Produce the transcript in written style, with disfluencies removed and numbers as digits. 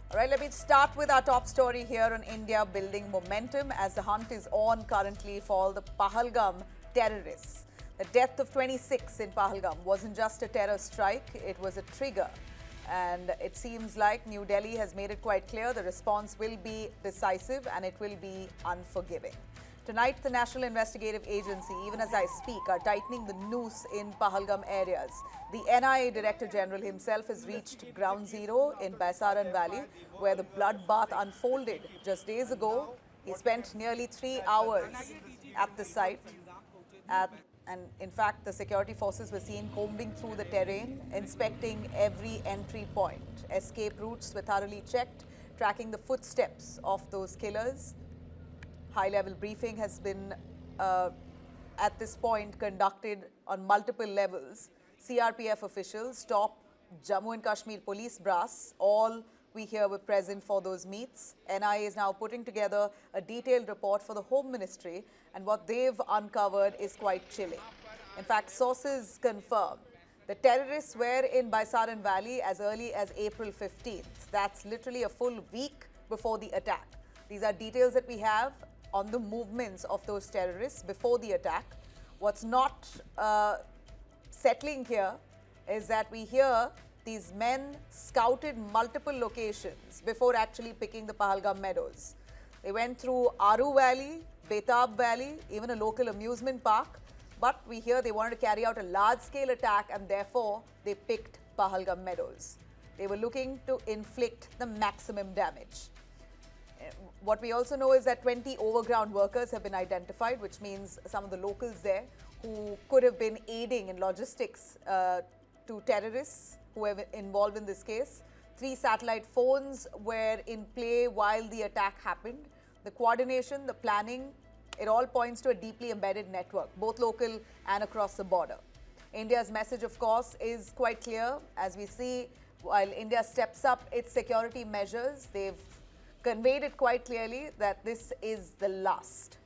All right, let me start with our top story here on India building momentum as the hunt is on currently for the Pahalgam terrorists. The death of 26 in Pahalgam wasn't just a terror strike, it was a trigger. And it seems like New Delhi has made it quite clear the response will be decisive and it will be unforgiving. Tonight, the National Investigative Agency, even as I speak, are tightening the noose in Pahalgam areas. The NIA Director General himself has reached ground zero in Baisaran Valley, where the bloodbath unfolded just days ago. He spent nearly 3 hours at the site. And in fact, the security forces were seen combing through the terrain, inspecting every entry point. Escape routes were thoroughly checked, tracking the footsteps of those killers. High-level briefing has been, at this point, conducted on multiple levels. CRPF officials, top Jammu and Kashmir police brass, all we here were present for those meets. NIA is now putting together a detailed report for the Home Ministry, and what they've uncovered is quite chilling. In fact, sources confirm the terrorists were in Baisaran Valley as early as April 15th. That's literally a full week before the attack. These are details that we have on the movements of those terrorists before the attack. What's not settling here is that we hear these men scouted multiple locations before actually picking the Pahalgam meadows. They went through Aru Valley, Betab Valley, even a local amusement park. But we hear they wanted to carry out a large-scale attack and therefore they picked Pahalgam meadows. They were looking to inflict the maximum damage. What we also know is that 20 overground workers have been identified, which means some of the locals there who could have been aiding in logistics to terrorists who were involved in this case. 3 satellite phones were in play while the attack happened. The coordination, the planning, it all points to a deeply embedded network, both local and across the border. India's message, of course, is quite clear. As we see, while India steps up its security measures, they've conveyed it quite clearly that this is the last.